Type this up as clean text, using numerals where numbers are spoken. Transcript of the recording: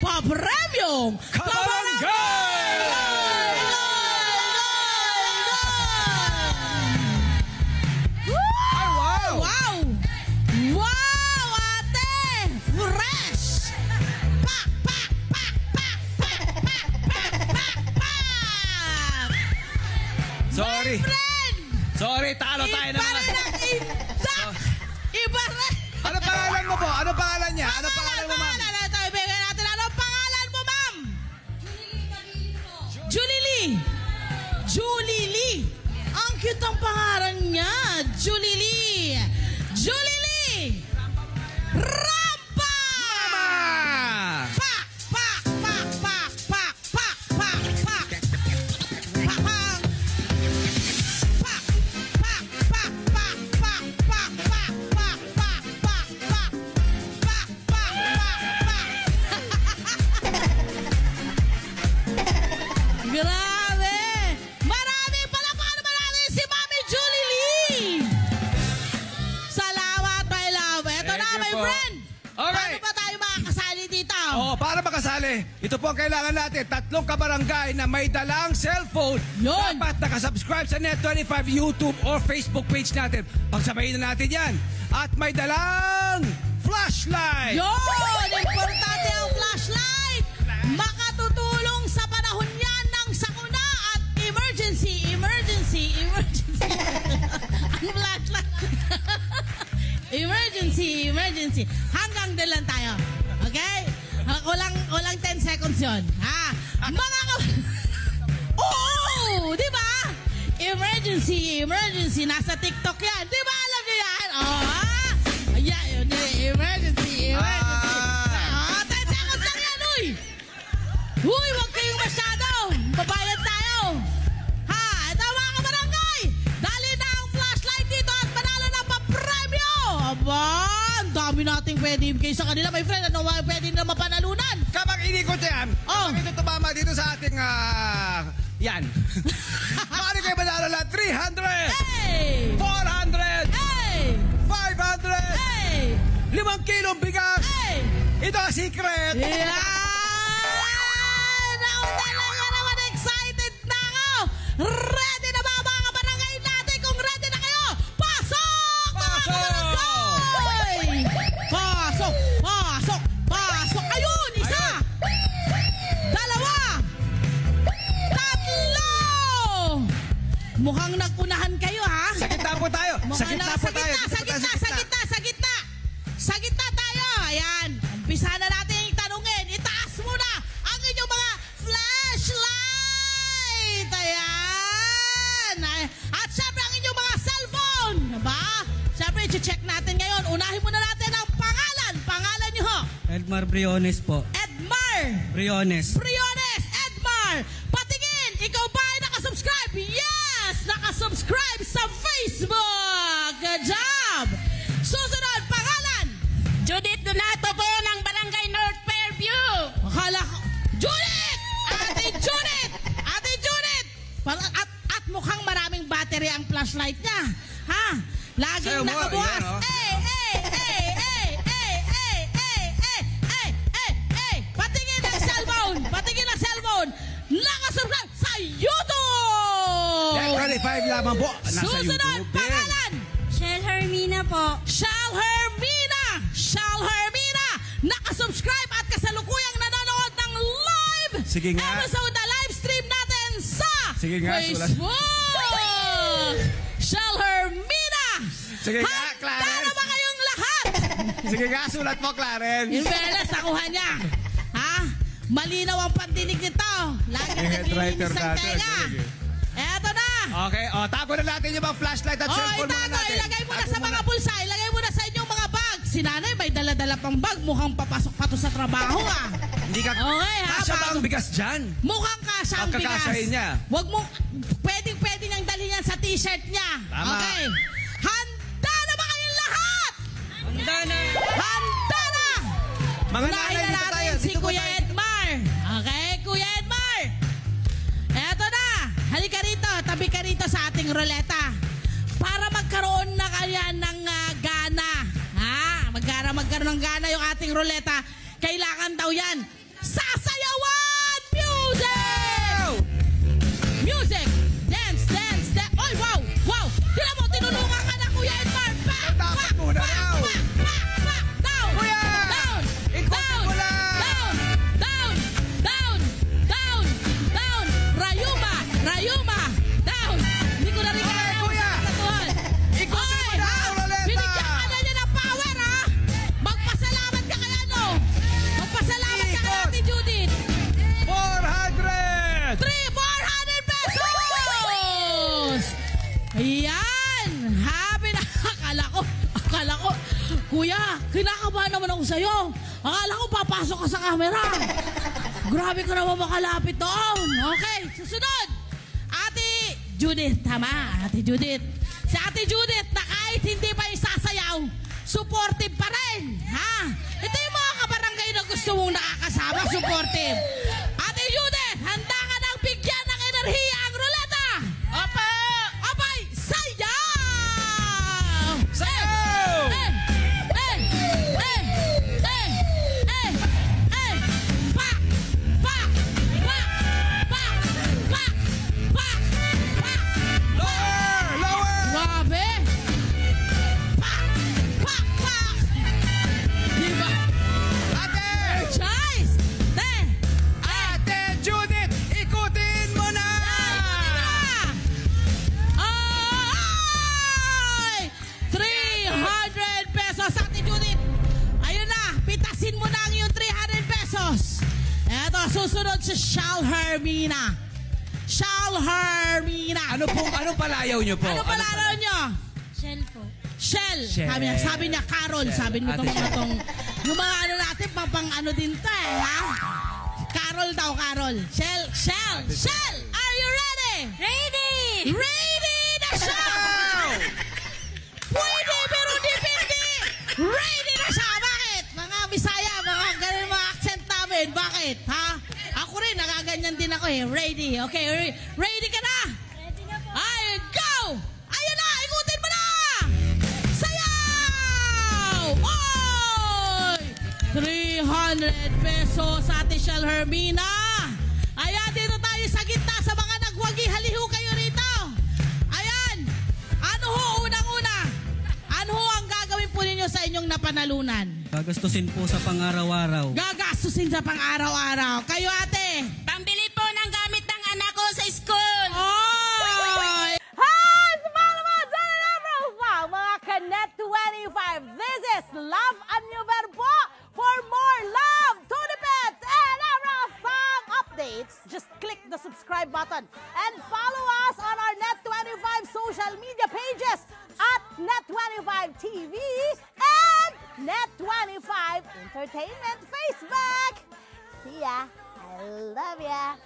papremyong Kabarangay! Ay, wow! Wow! Wow, ate! Fresh! Pak, pak, pak, pak, pak, pak, pak, pak, pak! Sorry. My friend! Sorry, talo tayo ng Iba mga... rin ang indak! Iba rin! Ano pangalan mo po? Ano pangalan niya? Ano pangalan mo, ma'am? Pangalan ito, ibigay natin. Anong pangalan mo, ma'am? Julie Lee. Julie Lee. Ang cute ang pangalan niya. Julie Lee. Julie Lee. Rampa! Mama! Pak, pak, pak, pak, pak, pak, pak, pak. Pak, pak. Pak, pak, pak, pak, pak, pak, pak, pak, pak, pak, pak. Pak, pak, pak, pak. Grabe! Maraming palakpakan naman natin si Mami Julie Lee! Salamat, my love. Eto Thank na, you my po. friend. Okay. Paano ba tayo makakasali dito? Oh, para makasali, ito po ang kailangan natin. 3 kabarangay na may dalang cellphone. Yun. Dapat nakasubscribe sa Net25 YouTube or Facebook page natin. Pagsabayin na natin yan. At may dalang flashlight. Yun! Importante ang flashlight! Makatutulong sa panahon yan ng sakuna at emergency. Ang flashlight. Emergency. Hanggang doon lang tayo. Okay? Walang 10 seconds yun. Ha? Mga Oo! Di ba? Emergency. Nasa TikTok yan. Di ba alam niyo yan? Oh, ha? Yeah, yun, emergency. 10 seconds lang yan, uy! Uy, huwag kayong masyado. Babayad tayo. Ha? Ito mga kabarangay. Dali na ang flashlight dito at manalo na pa-premyo. Aba, ang dami nating pwede ibigay sa kanila. My friend, ano pwede na mapanalunan? Kapag inikot yan, Oh. kapag ito tumama dito sa ating, yan. Maaari kayo manalo na 300, Hey! 400, Hey! 500, Hey! 5 kilong bigas. Hey! Ito ang secret. Yan! Nauna na nga naman, excited na ako! Ready na ba ang mga kabarangay natin? Kung ready na kayo, pasok! Mga Pasok! kabarangay! Pasok! Ayun! Isa! Dalawa! Tatlo! Mukhang nagunahan kayo, ha? Sa gitna po tayo. Sa Mukhang gitna po tayo. Sa gitna tayo. Ayan. Umpisa na natin tanungin. Itaas mo na ang inyong mga flashlight. Ayan. At syempre ang inyong mga cellphone. Diba? Syempre, i-check natin ngayon. Unahin muna natin ang pangalan. Pangalan niyo ho. Edmar Briones po. Edmar. Briones. Edmar. Patingin. Ikaw ba ay nakasubscribe? Yes! Nakasubscribe sa Facebook. Good job. Susunod, pangalan. Judith Donato po ng Barangay North Fairview. Akala ko, Judith! Ate Judith! At mukhang maraming battery ang flashlight niya. Ha? Laging Sayo mo, nakabukas. yan, oh. Patingin ng cellphone. Nakasubscribe sa YouTube! Net 25 lamang po. Nasa Susunod, YouTube din. pangalan. Shell Hermina po. Shal Hermina! Nakasubscribe at kasalukuyang nanonood ng live Sige nga. episode na live stream natin sa Sige nga, Facebook! Shal Hermina! Sige nga, Handa Clarence. na ba kayong lahat? Sige nga, sulat mo, Clarence. In fairness, nakuha niya. Ha? Malinaw ang pandinig nito. Lagi Yung headwriter naglilinis ang natin, tenga. talaga. Eto na! Okay, tago na natin yung mga flashlight at cellphone muna itago, natin. ilagay mo na Tago sa mga bulsa, ilagay mo na sa inyong mga bag. Si nanay may dala-dala pang bag, mukhang papasok pa to sa trabaho ah. Hindi ka... Okay, ha? Kasya ba ang bigas dyan? Mukhang kasya ang bigas. Pagkakasahin niya. Huwag mo, pwedeng niyang dalhin yan sa t-shirt niya. Tama. Okay. Handa na ba kayong lahat? Handa na. Handa na! Mga Unahin nanay, na dito natin tayo. si Dito po Kuya tayo. Edmar. Okay, Kuya Edmar. Eto na. Halika rito. Tabi ka rito sa ating ruleta. Para magkaroon na kaya ng gana. Ha? Magkaroon ng gana yung ating ruleta. Kailangan daw yan. Sa Kuya, kinakabahan naman ako sa'yo. Akala ko papasok ka sa camera. Grabe ka naman makalapit doon. Okay, susunod. Ate Judith, tama, Ate Judith. Si Ate Judith na kahit hindi pa isasayaw, supportive pa rin. Ha? Ito yung mga kabarangay na gusto mong nakakasama, supportive. Ate Judith, handa ka nang bigyan ng enerhiya ang ruleta. Opo! Abay, sayaw! Sayaw! Pa! Pa! Pa! Pa! Pa! Pa! Pa! Lower! Lower! Grabe! Pa! Pa! Pa! Diba? Ate! Choice! Ate Judith, ikutin mo na! Ay! 300 pesos, Ate Judith. Ayun na, pitasin mo na ang iyong 300 pesos. Eto, susunod si Shal Hermina. Shal Hermina. Anong palayaw nyo po? Ano pala araw nyo? Shell po. Shell. Shell. Sabi niya, Carol. Shell. Sabi mo Ate itong mga Shell. tong, yung mga ano natin, pang ano din to eh, ha? Carol daw, Carol. Shell, Shell, Shell, are you ready? Ready! Ready na siya! Pwede, pero di pwede! Ready na siya! Bakit? Mga Bisaya, mga ganun mga accent namin. Bakit? Ha? Ako rin, nagaganyan din ako eh. Ready. Okay, ready ka na? Ready na po. Ay, go! Ayun na! Ikutin mo na! Sayaw! Oy! 300 pesos sa Ate Shell Hermina. Ayan, dito tayo sa gitna sa mga nagwagi. Haliho kayo rito. Ayan. Ano ho, unang-una? Ano ho ang gagawin po ninyo sa inyong napanalunan? Gagastusin po sa pang-araw-araw. Gagastusin sa pang-araw-araw. Kayo, ate? Pambili po ng gamit ng anak ko sa school. Oy! Hi! Sa mga Zara mga Kanet 25. This is Love and New Verbo. For more love, Tunipet, and Arafang updates, just click the subscribe button and follow us on our Net25 social media pages at Net25 TV and Net25 Entertainment Facebook. See ya. I love ya.